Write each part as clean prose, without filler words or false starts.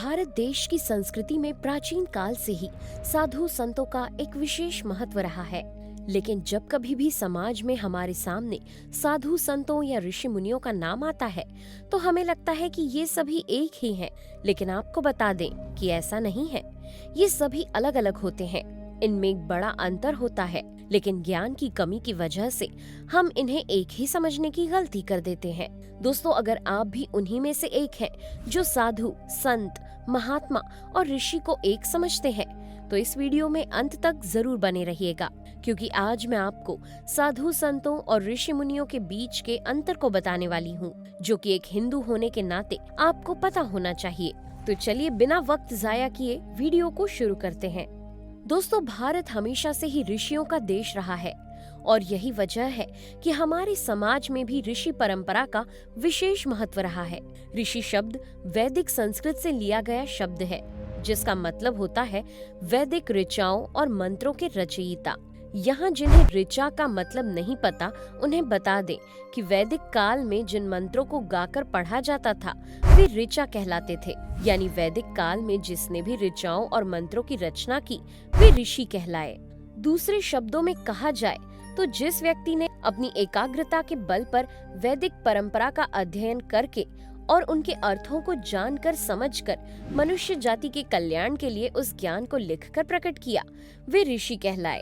भारत देश की संस्कृति में प्राचीन काल से ही साधु संतों का एक विशेष महत्व रहा है। लेकिन जब कभी भी समाज में हमारे सामने साधु संतों या ऋषि मुनियों का नाम आता है तो हमें लगता है कि ये सभी एक ही हैं। लेकिन आपको बता दें कि ऐसा नहीं है। ये सभी अलग अलग होते हैं, इनमें एक बड़ा अंतर होता है, लेकिन ज्ञान की कमी की वजह से हम इन्हें एक ही समझने की गलती कर देते हैं। दोस्तों, अगर आप भी उन्हीं में से एक हैं जो साधु, संत, महात्मा और ऋषि को एक समझते हैं, तो इस वीडियो में अंत तक जरूर बने रहिएगा, क्योंकि आज मैं आपको साधु संतों और ऋषि मुनियों के बीच के अंतर को बताने वाली हूँ, जो कि एक हिंदू होने के नाते आपको पता होना चाहिए। तो चलिए बिना वक्त जाया किए वीडियो को शुरू करते हैं। दोस्तों, भारत हमेशा से ही ऋषियों का देश रहा है और यही वजह है कि हमारे समाज में भी ऋषि परंपरा का विशेष महत्व रहा है। ऋषि शब्द वैदिक संस्कृत से लिया गया शब्द है, जिसका मतलब होता है वैदिक ऋचाओं और मंत्रों के रचयिता। यहाँ जिन्हें ऋचा का मतलब नहीं पता, उन्हें बता दें कि वैदिक काल में जिन मंत्रों को गाकर पढ़ा जाता था वे ऋचा कहलाते थे। यानी वैदिक काल में जिसने भी ऋचाओं और मंत्रों की रचना की वे ऋषि कहलाए। दूसरे शब्दों में कहा जाए तो जिस व्यक्ति ने अपनी एकाग्रता के बल पर वैदिक परंपरा का अध्ययन करके और उनके अर्थों को जानकर समझकर मनुष्य जाति के कल्याण के लिए उस ज्ञान को लिखकर प्रकट किया, वे ऋषि कहलाए।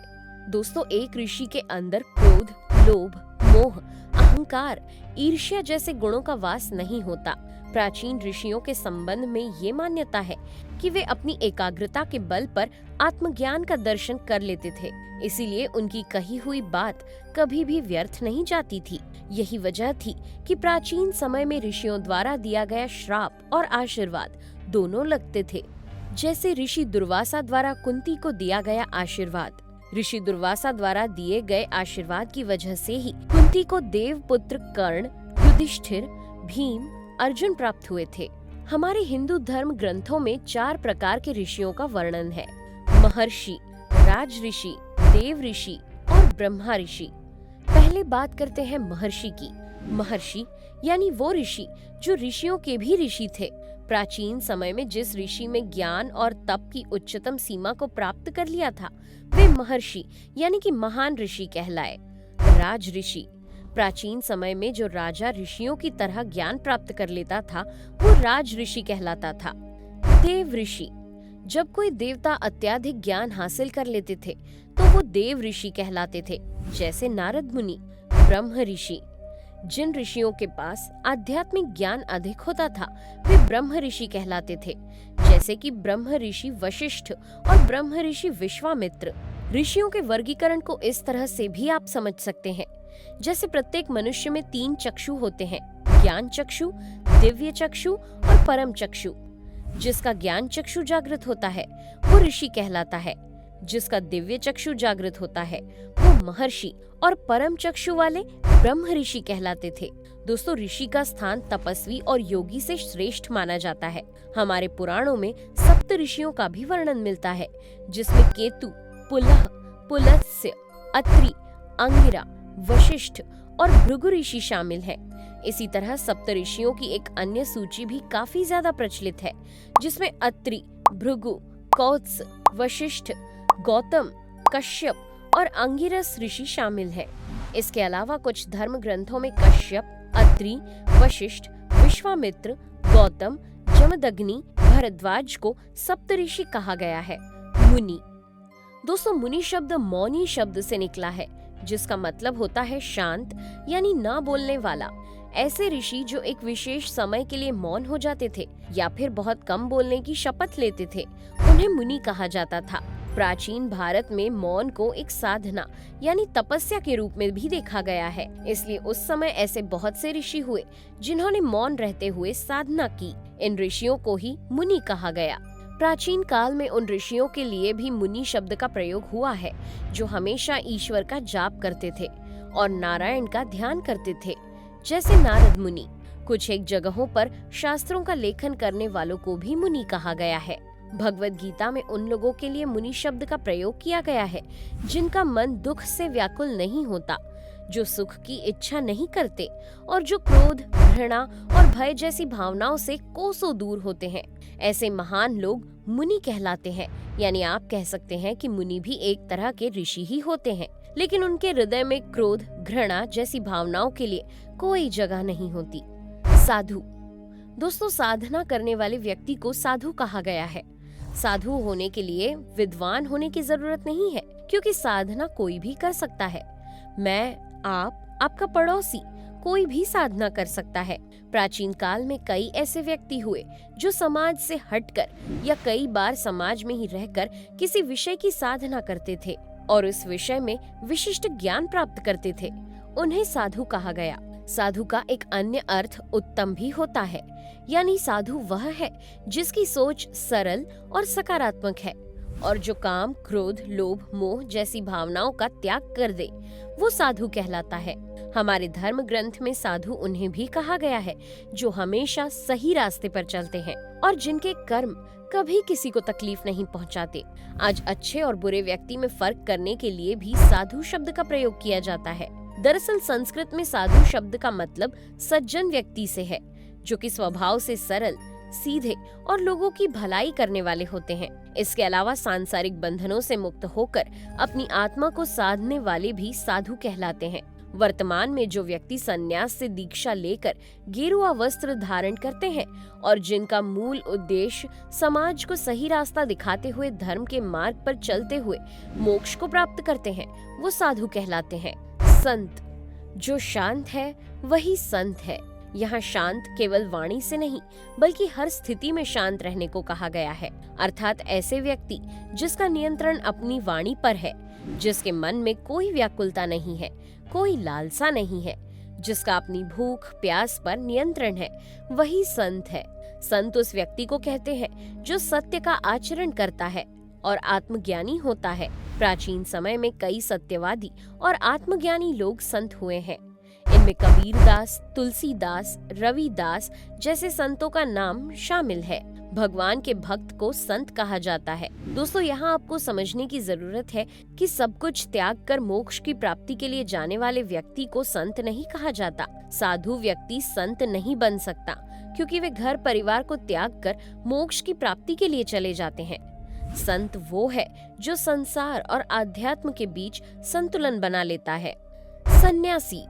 दोस्तों, एक ऋषि के अंदर क्रोध, लोभ, मोह, अहंकार, ईर्ष्या जैसे गुणों का वास नहीं होता। प्राचीन ऋषियों के संबंध में ये मान्यता है कि वे अपनी एकाग्रता के बल पर आत्मज्ञान का दर्शन कर लेते थे, इसीलिए उनकी कही हुई बात कभी भी व्यर्थ नहीं जाती थी। यही वजह थी कि प्राचीन समय में ऋषियों द्वारा दिया गया श्राप और आशीर्वाद दोनों लगते थे। जैसे ऋषि दुर्वासा द्वारा कुंती को दिया गया आशीर्वाद। ऋषि दुर्वासा द्वारा दिए गए आशीर्वाद की वजह से ही कुंती को देवपुत्र कर्ण, युधिष्ठिर, भीम, अर्जुन प्राप्त हुए थे। हमारे हिंदू धर्म ग्रंथों में 4 प्रकार के ऋषियों का वर्णन है: महर्षि, राज ऋषि, देव ऋषि और ब्रह्मा ऋषि। पहले बात करते हैं महर्षि की। महर्षि यानी वो ऋषि जो ऋषियों के भी ऋषि थे। प्राचीन समय में जिस ऋषि में ज्ञान और तप की उच्चतम सीमा को प्राप्त कर लिया था वे महर्षि यानी कि महान ऋषि कहलाए। राज ऋषि, प्राचीन समय में जो राजा ऋषियों की तरह ज्ञान प्राप्त कर लेता था वो राज ऋषि कहलाता था। देव ऋषि, जब कोई देवता अत्यधिक ज्ञान हासिल कर लेते थे तो वो देव ऋषि कहलाते थे, जैसे नारद मुनि। ब्रह्म ऋषि, जिन ऋषियों के पास आध्यात्मिक ज्ञान अधिक होता था वे ब्रह्म ऋषि कहलाते थे, जैसे कि ब्रह्म ऋषि वशिष्ठ और ब्रह्म ऋषि विश्वामित्र। ऋषियों के वर्गीकरण को इस तरह से भी आप समझ सकते हैं, जैसे प्रत्येक मनुष्य में 3 चक्षु होते हैं: ज्ञान चक्षु, दिव्य चक्षु और परम चक्षु। जिसका ज्ञान चक्षु जागृत होता है वो ऋषि कहलाता है, जिसका दिव्य चक्षु जागृत होता है वो महर्षि और परम चक्षु वाले ब्रह्म ऋषि कहलाते थे। दोस्तों, ऋषि का स्थान तपस्वी और योगी से श्रेष्ठ माना जाता है। हमारे पुराणों में सप्त ऋषियों का भी वर्णन मिलता है, जिसमें केतु, पुलह, पुलत्स्य, अत्रि, अंगिरा, वशिष्ठ और भृगु ऋषि शामिल हैं। इसी तरह सप्त ऋषियों की एक अन्य सूची भी काफी ज्यादा प्रचलित है, जिसमें अत्रि, भृगु, कौत्स, वशिष्ठ, गौतम, कश्यप और अंगिरस ऋषि शामिल है। इसके अलावा कुछ धर्म ग्रंथों में कश्यप, अत्रि, वशिष्ठ, विश्वामित्र, गौतम, जमदग्नि, भरद्वाज को सप्त ऋषि कहा गया है। मुनि, दोस्तों मुनि शब्द मौनी शब्द से निकला है, जिसका मतलब होता है शांत यानी ना बोलने वाला। ऐसे ऋषि जो एक विशेष समय के लिए मौन हो जाते थे या फिर बहुत कम बोलने की शपथ लेते थे, उन्हें मुनि कहा जाता था। प्राचीन भारत में मौन को एक साधना यानी तपस्या के रूप में भी देखा गया है, इसलिए उस समय ऐसे बहुत से ऋषि हुए जिन्होंने मौन रहते हुए साधना की। इन ऋषियों को ही मुनि कहा गया। प्राचीन काल में उन ऋषियों के लिए भी मुनि शब्द का प्रयोग हुआ है जो हमेशा ईश्वर का जाप करते थे और नारायण का ध्यान करते थे, जैसे नारद मुनि। कुछ एक जगहों पर शास्त्रों का लेखन करने वालों को भी मुनि कहा गया है। भगवत गीता में उन लोगों के लिए मुनि शब्द का प्रयोग किया गया है जिनका मन दुख से व्याकुल नहीं होता, जो सुख की इच्छा नहीं करते और जो क्रोध, घृणा और भय जैसी भावनाओं से कोसों दूर होते हैं। ऐसे महान लोग मुनि कहलाते हैं। यानी आप कह सकते हैं कि मुनि भी एक तरह के ऋषि ही होते हैं, लेकिन उनके हृदय में क्रोध, घृणा जैसी भावनाओं के लिए कोई जगह नहीं होती। साधु। दोस्तों, साधना करने वाले व्यक्ति को साधु कहा गया है। साधु होने के लिए विद्वान होने की जरूरत नहीं है, क्योंकि साधना कोई भी कर सकता है। मैं, आप, आपका पड़ोसी, कोई भी साधना कर सकता है। प्राचीन काल में कई ऐसे व्यक्ति हुए जो समाज से हटकर या कई बार समाज में ही रहकर किसी विषय की साधना करते थे और उस विषय में विशिष्ट ज्ञान प्राप्त करते थे। उन्हें साधु कहा गया। साधु का एक अन्य अर्थ उत्तम भी होता है। यानी साधु वह है जिसकी सोच सरल और सकारात्मक है और जो काम, क्रोध, लोभ, मोह जैसी भावनाओं का त्याग कर दे, वो साधु कहलाता है। हमारे धर्म ग्रंथ में साधु उन्हें भी कहा गया है जो हमेशा सही रास्ते पर चलते हैं और जिनके कर्म कभी किसी को तकलीफ नहीं पहुंचाते। आज अच्छे और बुरे व्यक्ति में फर्क करने के लिए भी साधु शब्द का प्रयोग किया जाता है। दरअसल संस्कृत में साधु शब्द का मतलब सज्जन व्यक्ति से है, जो कि स्वभाव से सरल, सीधे और लोगों की भलाई करने वाले होते हैं। इसके अलावा सांसारिक बंधनों से मुक्त होकर अपनी आत्मा को साधने वाले भी साधु कहलाते हैं। वर्तमान में जो व्यक्ति संन्यास से दीक्षा लेकर गेरुआ वस्त्र धारण करते हैं और जिनका मूल उद्देश्य समाज को सही रास्ता दिखाते हुए धर्म के मार्ग पर चलते हुए मोक्ष को प्राप्त करते हैं, वो साधु कहलाते हैं। संत। जो शांत है वही संत है। यहाँ शांत केवल वाणी से नहीं बल्कि हर स्थिति में शांत रहने को कहा गया है। अर्थात ऐसे व्यक्ति जिसका नियंत्रण अपनी वाणी पर है, जिसके मन में कोई व्याकुलता नहीं है, कोई लालसा नहीं है, जिसका अपनी भूख प्यास पर नियंत्रण है, वही संत है। संत उस व्यक्ति को कहते हैं जो सत्य का आचरण करता है और आत्मज्ञानी होता है। प्राचीन समय में कई सत्यवादी और आत्मज्ञानी लोग संत हुए हैं। इनमें कबीरदास, तुलसीदास, रविदास जैसे संतों का नाम शामिल है। भगवान के भक्त को संत कहा जाता है। दोस्तों, यहाँ आपको समझने की जरूरत है कि सब कुछ त्याग कर मोक्ष की प्राप्ति के लिए जाने वाले व्यक्ति को संत नहीं कहा जाता। साधु व्यक्ति संत नहीं बन सकता, क्योंकि वे घर परिवार को त्याग कर मोक्ष की प्राप्ति के लिए चले जाते हैं। संत वो है जो संसार और आध्यात्म के बीच संतुलन बना लेता है। सन्यासी।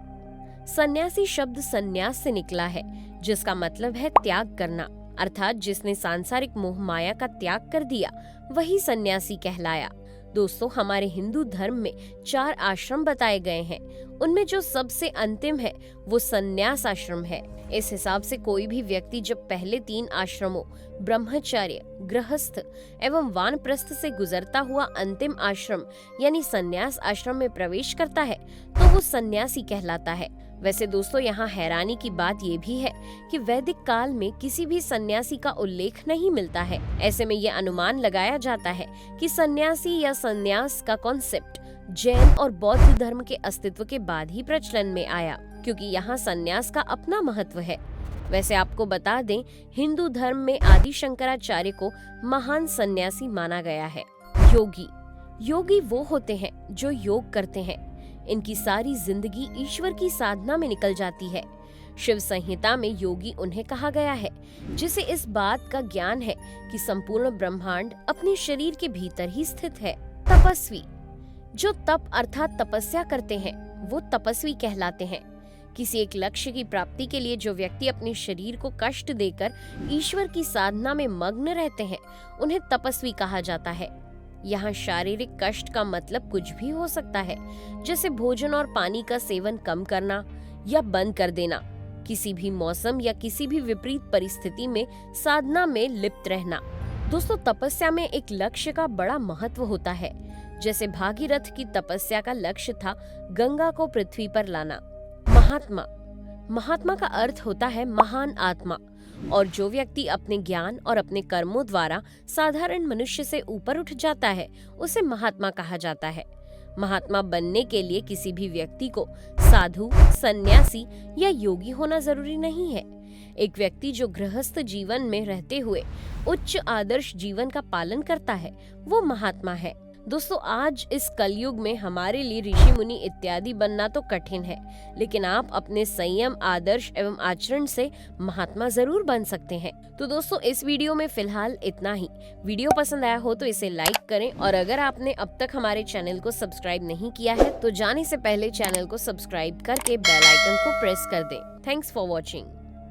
सन्यासी शब्द संन्यास से निकला है, जिसका मतलब है त्याग करना। अर्थात जिसने सांसारिक मोह माया का त्याग कर दिया वही सन्यासी कहलाया। दोस्तों, हमारे हिंदू धर्म में 4 आश्रम बताए गए हैं। उनमें जो सबसे अंतिम है वो सन्यास आश्रम है। इस हिसाब से कोई भी व्यक्ति जब पहले 3 आश्रमों ब्रह्मचर्य, गृहस्थ एवं वानप्रस्थ से गुजरता हुआ अंतिम आश्रम यानी सन्यास आश्रम में प्रवेश करता है तो वो सन्यासी कहलाता है। वैसे दोस्तों, यहाँ हैरानी की बात ये भी है कि वैदिक काल में किसी भी सन्यासी का उल्लेख नहीं मिलता है। ऐसे में ये अनुमान लगाया जाता है कि सन्यासी या सन्यास का कॉन्सेप्ट जैन और बौद्ध धर्म के अस्तित्व के बाद ही प्रचलन में आया, क्योंकि यहाँ सन्यास का अपना महत्व है। वैसे आपको बता दें, हिंदू धर्म में आदि शंकराचार्य को महान सन्यासी माना गया है। योगी। योगी वो होते हैं जो योग करते हैं। इनकी सारी जिंदगी ईश्वर की साधना में निकल जाती है। शिव संहिता में योगी उन्हें कहा गया है जिसे इस बात का ज्ञान है कि संपूर्ण ब्रह्मांड अपने शरीर के भीतर ही स्थित है। तपस्वी। जो तप अर्थात तपस्या करते हैं वो तपस्वी कहलाते हैं। किसी एक लक्ष्य की प्राप्ति के लिए जो व्यक्ति अपने शरीर को कष्ट देकर ईश्वर की साधना में मग्न रहते हैं उन्हें तपस्वी कहा जाता है। यहाँ शारीरिक कष्ट का मतलब कुछ भी हो सकता है, जैसे भोजन और पानी का सेवन कम करना या बंद कर देना, किसी भी मौसम या किसी भी विपरीत परिस्थिति में साधना में लिप्त रहना। दोस्तों, तपस्या में एक लक्ष्य का बड़ा महत्व होता है। जैसे भागीरथ की तपस्या का लक्ष्य था गंगा को पृथ्वी पर लाना। महात्मा। महात्मा का अर्थ होता है महान आत्मा, और जो व्यक्ति अपने ज्ञान और अपने कर्मों द्वारा साधारण मनुष्य से ऊपर उठ जाता है उसे महात्मा कहा जाता है। महात्मा बनने के लिए किसी भी व्यक्ति को साधु, सन्यासी या योगी होना जरूरी नहीं है। एक व्यक्ति जो गृहस्थ जीवन में रहते हुए उच्च आदर्श जीवन का पालन करता है वो महात्मा है। दोस्तों आज इस कलयुग में हमारे लिए ऋषि मुनि इत्यादि बनना तो कठिन है, लेकिन आप अपने संयम, आदर्श एवं आचरण से महात्मा जरूर बन सकते हैं। तो दोस्तों इस वीडियो में फिलहाल इतना ही। वीडियो पसंद आया हो तो इसे लाइक करें और अगर आपने अब तक हमारे चैनल को सब्सक्राइब नहीं किया है तो जाने से पहले चैनल को सब्सक्राइब करके बेल आइकन को प्रेस कर दें। Thanks for watching.